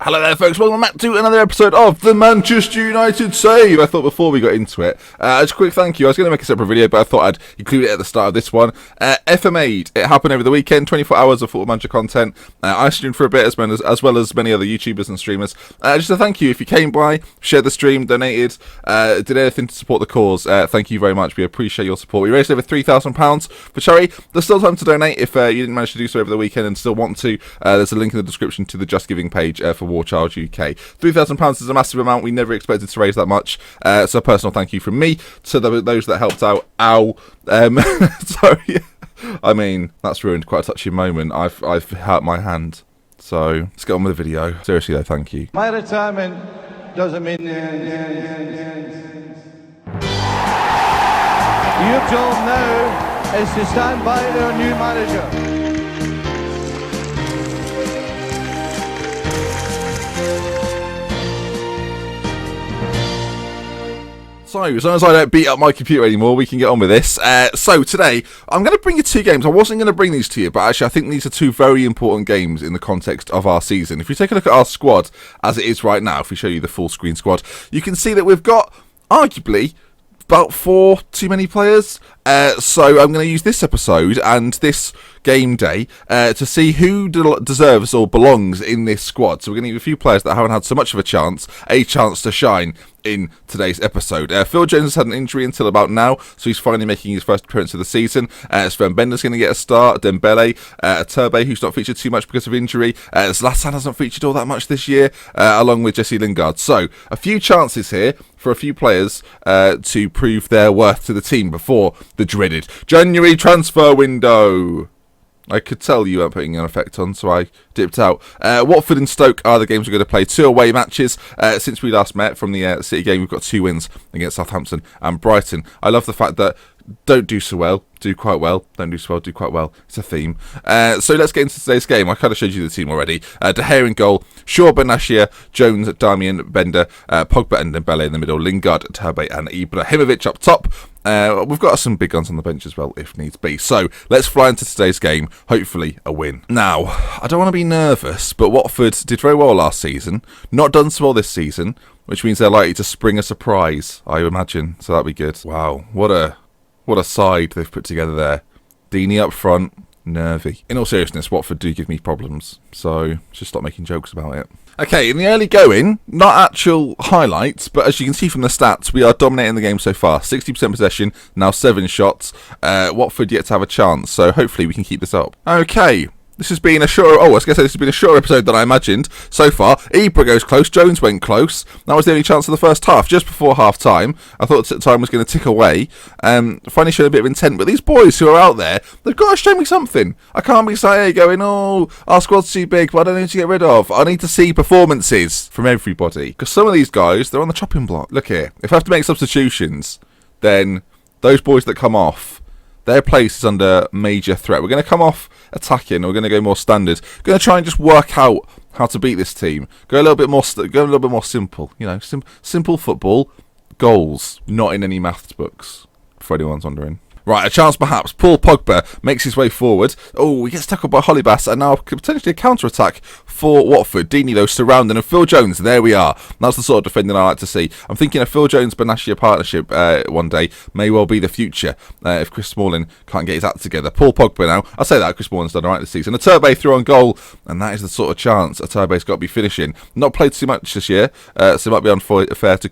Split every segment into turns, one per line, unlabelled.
Hello there folks, welcome back to another episode of the Manchester United Save. I thought before we got into it, just a quick thank you. I was going to make a separate video, but I thought I'd include it at the start of this one. FMA'd, it happened over the weekend, 24 hours of Football Manager content. I streamed for a bit as well as many other YouTubers and streamers. Just a thank you if you came by, shared the stream, donated, did anything to support the cause. Thank you very much, we appreciate your support. We raised over £3,000 for charity. There's still time to donate if you didn't manage to do so over the weekend and still want to. There's a link in the description to the Just Giving page for War Child UK. £3,000 is a massive amount. We never expected to raise that much. So a personal thank you from me to those that helped out. Ow. Sorry. I mean, that's ruined quite a touching moment. I've hurt my hand. So let's get on with the video. Seriously though, thank you.
My retirement doesn't mean You've told now is to stand by their new manager.
So, as long as I don't beat up my computer anymore, we can get on with this. So, today, I'm going to bring you two games. I wasn't going to bring these to you, but actually I think these are two very important games in the context of our season. If you take a look at our squad as it is right now, if we show you the full screen squad, you can see that we've got, arguably, about 4 too many players. So I'm going to use this episode and this game day to see who deserves or belongs in this squad. So we're going to give a few players that haven't had so much of a chance to shine in today's episode. Phil Jones has had an injury until about now, so he's finally making his first appearance of the season. Sven Bender's going to get a start. Dembele, Turbe, who's not featured too much because of injury. Zlatan hasn't featured all that much this year, along with Jesse Lingard. So a few chances here for a few players to prove their worth to the team before the dreaded January transfer window. I could tell you weren't putting an effect on, so I dipped out. Watford and Stoke are the games we're going to play. 2 away matches since we last met. From the City game, we've got 2 wins against Southampton and Brighton. I love the fact that don't do so well, do quite well. Don't do so well, do quite well. It's a theme. So let's get into today's game. I kind of showed you the team already. De Gea in goal. Shaw, Benashia, Jones, Darmian, Bender, Pogba and Dembele in the middle. Lingard, Turbe and Ibrahimovic up top. We've got some big guns on the bench as well, if needs be. So let's fly into today's game. Hopefully a win. Now, I don't want to be nervous, but Watford did very well last season. Not done so well this season, which means they're likely to spring a surprise, I imagine. So that'll be good. Wow, what a side they've put together there. Deeney up front, nervy. In all seriousness, Watford do give me problems, so just stop making jokes about it. Okay, in the early going, not actual highlights, but as you can see from the stats, we are dominating the game so far. 60% possession, now 7 shots. Watford yet to have a chance, so hopefully we can keep this up. Okay. This has been a shorter. I was going to say this has been a shorter episode than I imagined so far. Ibra goes close. Jones went close. That was the only chance of the first half, just before half time. I thought the time was going to tick away. Finally showed a bit of intent. But these boys who are out there, they've got to show me something. I can't be sat here going, oh, our squad's too big, but I don't need to get rid of. I need to see performances from everybody. Because some of these guys, they're on the chopping block. Look here. If I have to make substitutions, then those boys that come off, their place is under major threat. We're going to come off attacking. We're going to go more standard. We're going to try and just work out how to beat this team. Go a little bit more simple. You know, simple football. Goals, not in any maths books. For anyone's wondering. Right, a chance perhaps. Paul Pogba makes his way forward. Oh, he gets tackled by Hollybass, and now potentially a counter-attack for Watford. Deeney, though, surrounding, and Phil Jones, there we are. That's the sort of defending I like to see. I'm thinking a Phil Jones-Benashia partnership one day may well be the future if Chris Smalling can't get his act together. Paul Pogba now. I'll say that, Chris Smalling's done alright this season. A Turbe through on goal, and that is the sort of chance a Turbe's got to be finishing. Not played too much this year, so it might be unfair to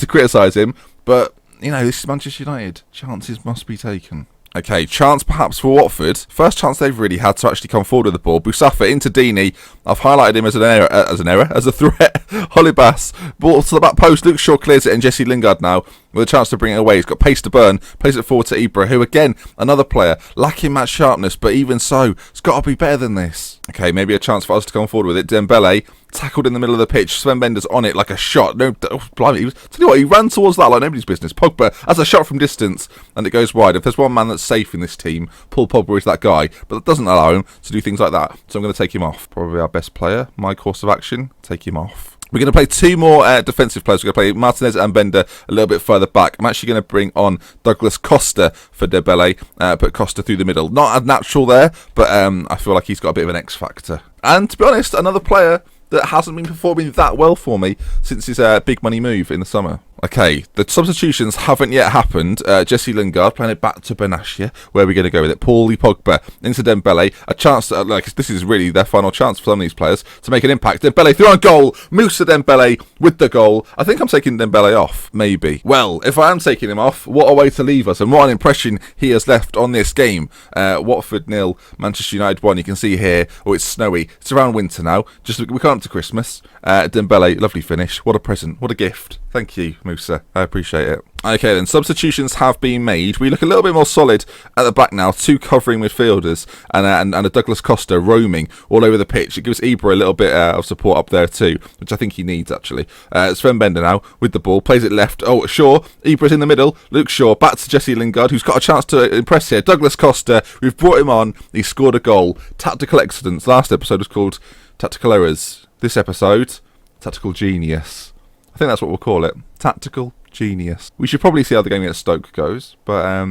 criticise him, but you know, this is Manchester United. Chances must be taken. Okay, chance perhaps for Watford. First chance they've really had to actually come forward with the ball. Busafa into Deeney. I've highlighted him as a threat. Hollybass. Ball to the back post. Luke Shaw clears it, and Jesse Lingard now with a chance to bring it away. He's got pace to burn. Plays it forward to Ibra, who again, another player, lacking match sharpness, but even so, it's got to be better than this. Okay, maybe a chance for us to come forward with it. Dembele, tackled in the middle of the pitch. Sven Bender's on it like a shot. No, blimey, tell you what, he ran towards that like nobody's business. Pogba has a shot from distance, and it goes wide. If there's one man that's safe in this team, Paul Pogba is that guy, but that doesn't allow him to do things like that. So I'm going to take him off. Probably our best player. My course of action, take him off. We're going to play two more defensive players. We're going to play Martinez and Bender a little bit further back. I'm actually going to bring on Douglas Costa for Dembele, put Costa through the middle. Not a natural there, but I feel like he's got a bit of an X factor. And to be honest, another player that hasn't been performing that well for me since his big money move in the summer. Okay, the substitutions haven't yet happened. Jesse Lingard playing it back to Benatia. Where are we going to go with it? Paulie Pogba into Dembele. A chance to, this is really their final chance for some of these players to make an impact. Dembele through on goal. Moussa Dembele with the goal. I think I'm taking Dembele off, maybe. Well, if I am taking him off, what a way to leave us, and what an impression he has left on this game. Watford 0, Manchester United 1. You can see here, it's snowy. It's around winter now. We can't up to Christmas. Dembele, lovely finish. What a present. What a gift. Thank you, Moussa. I appreciate it. Okay then, substitutions have been made. We look a little bit more solid at the back now. Two covering midfielders and a Douglas Costa roaming all over the pitch. It gives Ibra a little bit of support up there too, which I think he needs actually. Sven Bender now with the ball, plays it left. Oh, Shaw. Ibra's in the middle. Luke Shaw back to Jesse Lingard, who's got a chance to impress here. Douglas Costa, we've brought him on. He scored a goal. Tactical excellence. Last episode was called Tactical Errors. This episode, Tactical Genius. I think that's what we'll call it. Tactical Genius. We should probably see how the game against Stoke goes, but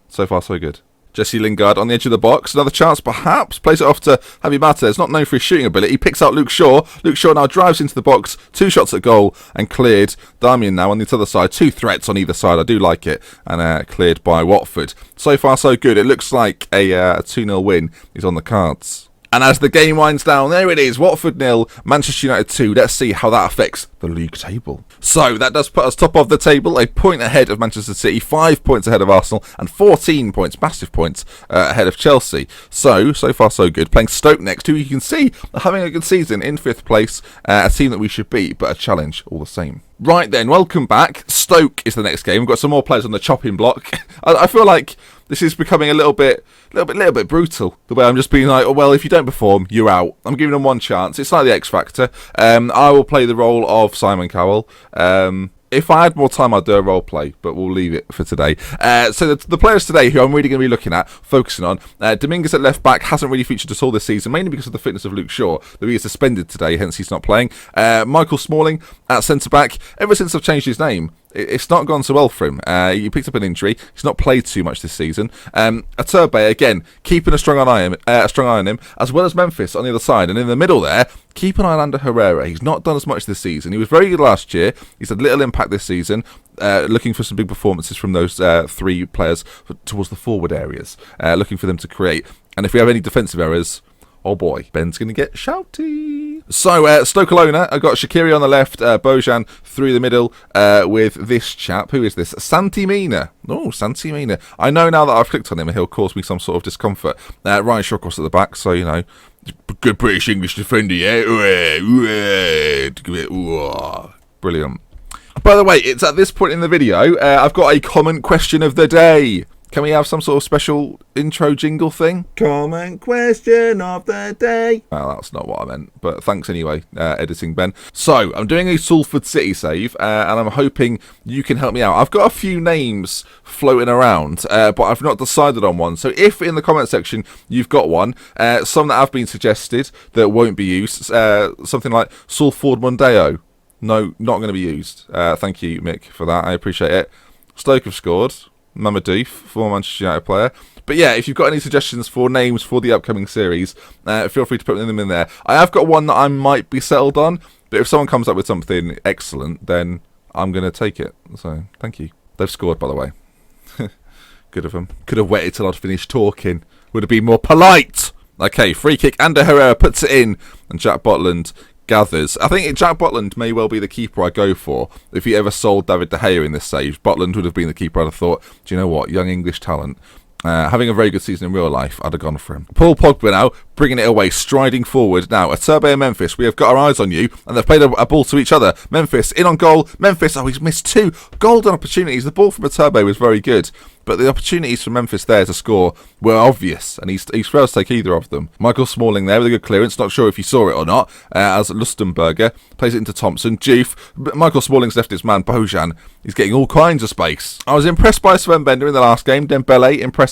so far so good. Jesse Lingard on the edge of the box. Another chance perhaps. Plays it off to Javi Martinez, not known for his shooting ability. He picks out Luke Shaw. Luke Shaw now drives into the box. 2 shots at goal and cleared. Darmian now on the other side. 2 threats on either side. I do like it. And cleared by Watford. So far so good. It looks like a 2-0 win is on the cards. And as the game winds down, there it is, Watford 0, Manchester United 2. Let's see how that affects the league table. So, that does put us top of the table, a point ahead of Manchester City, 5 points ahead of Arsenal, and 14 points, massive points, ahead of Chelsea. So far so good. Playing Stoke next, who you can see are having a good season in 5th place, a team that we should beat, but a challenge all the same. Right then, welcome back. Stoke is the next game. We've got some more players on the chopping block. I feel like this is becoming a little bit brutal. The way I'm just being like, oh, well, if you don't perform, you're out. I'm giving them one chance. It's like the X Factor. I will play the role of Simon Cowell. If I had more time, I'd do a role play, but we'll leave it for today. So the players today who I'm really going to be looking at, focusing on, Dominguez at left back hasn't really featured at all this season, mainly because of the fitness of Luke Shaw, that he is suspended today, hence he's not playing. Michael Smalling at centre back. Ever since I've changed his name, it's not gone so well for him. He picked up an injury. He's not played too much this season. Aturbe, again, keeping a strong eye on him, as well as Memphis on the other side. And in the middle there, keep an eye on Ander Herrera. He's not done as much this season. He was very good last year. He's had little impact this season. Looking for some big performances from those 3 players towards the forward areas. Looking for them to create. And if we have any defensive errors, oh boy, Ben's going to get shouty. So, Stoke Alona, I've got Shaqiri on the left, Bojan through the middle with this chap. Who is this? Santi Mina. Oh, Santi Mina. I know now that I've clicked on him, he'll cause me some sort of discomfort. Ryan Shawcross at the back, so, you know, good British English defender, yeah? Brilliant. By the way, it's at this point in the video, I've got a comment question of the day. Can we have some sort of special intro jingle thing? Comment question of the day. Well, that's not what I meant, but thanks anyway, editing Ben. So, I'm doing a Salford City save, and I'm hoping you can help me out. I've got a few names floating around, but I've not decided on one. So, if in the comment section you've got one, some that have been suggested that won't be used, something like Salford Mondeo. No, not going to be used. Thank you, Mick, for that. I appreciate it. Stoke have scored. Mamadou, former Manchester United player. But yeah, if you've got any suggestions for names for the upcoming series, feel free to put them in there. I have got one that I might be settled on, but if someone comes up with something excellent, then I'm going to take it. So, thank you. They've scored, by the way. Good of them. Could have waited till I'd finished talking. Would have been more polite. Okay, free kick. Ander Herrera puts it in, and Jack Butland gathers. I think Jack Butland may well be the keeper I go for. If he ever sold David De Gea in this save, Butland would have been the keeper I'd have thought, do you know what, young English talent. Having a very good season in real life, I'd have gone for him. Paul Pogba now, bringing it away, striding forward. Now, Aturbe and Memphis, we have got our eyes on you, and they've played a ball to each other. Memphis, in on goal. Memphis, oh, he's missed 2 golden opportunities. The ball from Aturbe was very good, but the opportunities from Memphis there to score were obvious, and he's failed to take either of them. Michael Smalling there with a good clearance, not sure if you saw it or not, as Lustenberger plays it into Thompson. Juve, Michael Smalling's left his man, Bojan. He's getting all kinds of space. I was impressed by Sven Bender in the last game. Dembele, impressive.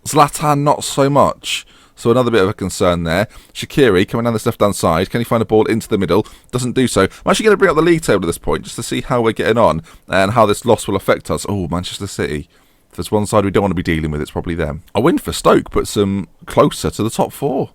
Zlatan, not so much. So another bit of a concern there. Shaqiri coming down this left-hand side. Can he find a ball into the middle? Doesn't do so. I'm actually going to bring up the league table at this point just to see how we're getting on and how this loss will affect us. Oh, Manchester City. If there's one side we don't want to be dealing with, it's probably them. A win for Stoke puts them closer to the top 4.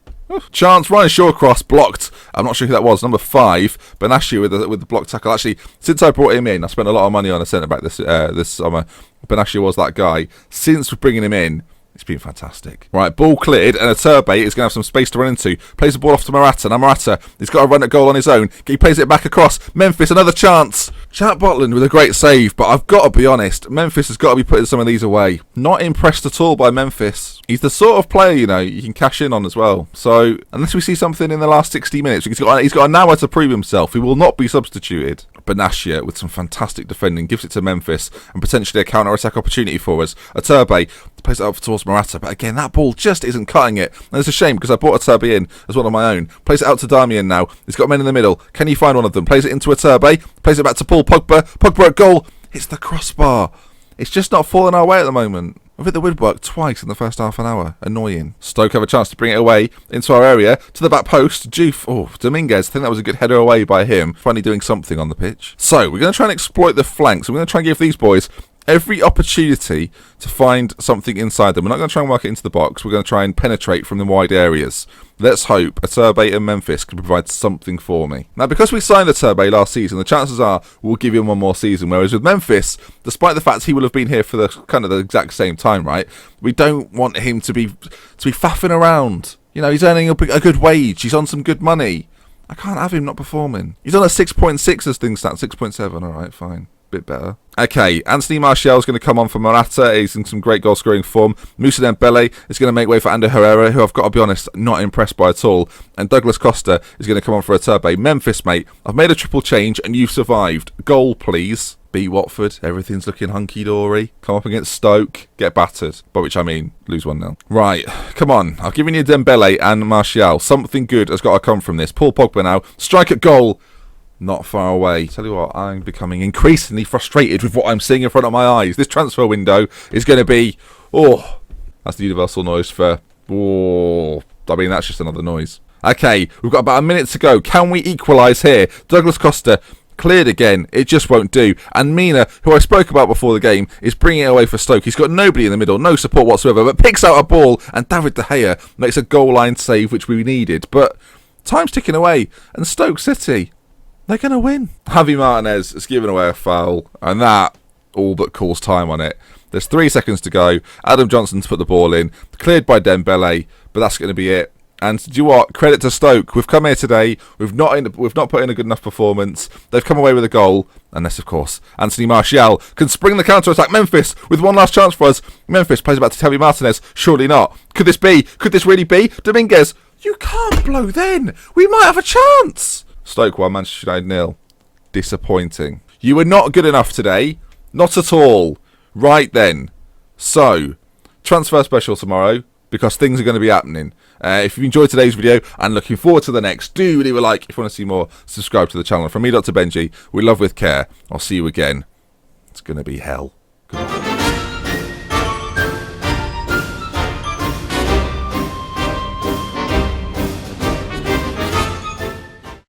Chance, Ryan Shawcross blocked. I'm not sure who that was. Number 5, Benatia with the block tackle. Actually, since I brought him in, I spent a lot of money on a centre back this summer. Benatia was that guy. Since bringing him in, it's been fantastic. Right, ball cleared, and Iturbe is going to have some space to run into. Plays the ball off to Morata. Now Morata, he's got to run at goal on his own. He plays it back across. Memphis, another chance. Jack Butland with a great save, but I've got to be honest, Memphis has got to be putting some of these away. Not impressed at all by Memphis. He's the sort of player, you can cash in on as well. So, unless we see something in the last 60 minutes, he's got an hour to prove himself. He will not be substituted. Benatia, with some fantastic defending, gives it to Memphis, and potentially a counter-attack opportunity for us. Iturbe plays it up towards Morata, but again, that ball just isn't cutting it. And it's a shame, because I brought Iturbe in as one of my own. Plays it out to Darmian now. He's got men in the middle. Can he find one of them? Plays it into Iturbe. Plays it back to Paul Pogba. Pogba at goal. It's the crossbar. It's just not falling our way at the moment. We've hit the woodwork twice in the first half an hour. Annoying. Stoke have a chance to bring it away into our area. To the back post. Dominguez. I think that was a good header away by him. Finally doing something on the pitch. So, we're going to try and exploit the flanks. We're going to try and give these boys every opportunity to find something inside them. We're not going to try and work it into the box. We're going to try and penetrate from the wide areas. Let's hope Iturbe and Memphis can provide something for me. Now, because we signed Iturbe last season, the chances are we'll give him one more season. Whereas with Memphis, despite the fact he will have been here for the exact same time, right? We don't want him to be faffing around. He's earning a good wage. He's on some good money. I can't have him not performing. He's on a 6.6 as things stand. 6.7. All right, fine. Bit better. Okay, Anthony Martial is going to come on for Morata. He's in some great goal scoring form. Moussa Dembele is going to make way for Ander Herrera, who I've got to be honest, not impressed by at all. And Douglas Costa is going to come on for Iturbe. Memphis, mate, I've made a triple change and you've survived. Goal, please. Beat Watford. Everything's looking hunky-dory. Come up against Stoke. Get battered. By which I mean, lose 1-0. Right, come on. I've given you Dembele and Martial. Something good has got to come from this. Paul Pogba now. Strike at goal. Not far away. Tell you what, I'm becoming increasingly frustrated with what I'm seeing in front of my eyes. This transfer window is going to be... that's the universal noise for... that's just another noise. Okay, we've got about a minute to go. Can we equalise here? Douglas Costa cleared again. It just won't do. And Mina, who I spoke about before the game, is bringing it away for Stoke. He's got nobody in the middle, no support whatsoever, but picks out a ball, and David De Gea makes a goal line save, which we needed. But time's ticking away, and Stoke City... they're going to win. Javi Martinez has given away a foul, and that all but calls time on it. There's 3 seconds to go. Adam Johnson's put the ball in. Cleared by Dembele, but that's going to be it. And do you know what? Credit to Stoke. We've come here today. We've not put in a good enough performance. They've come away with a goal. Unless, of course, Anthony Martial can spring the counter-attack. Memphis with one last chance for us. Memphis plays it back to Javi Martinez. Surely not. Could this be? Could this really be? Dominguez. You can't blow then. We might have a chance. Stoke 1, Manchester United 0. Disappointing. You were not good enough today. Not at all. Right then. So, transfer special tomorrow, because things are going to be happening. If you enjoyed today's video and looking forward to the next, do leave a like. If you want to see more, subscribe to the channel. From me, Dr. Benji, we love with care. I'll see you again. It's going to be hell. Goodbye.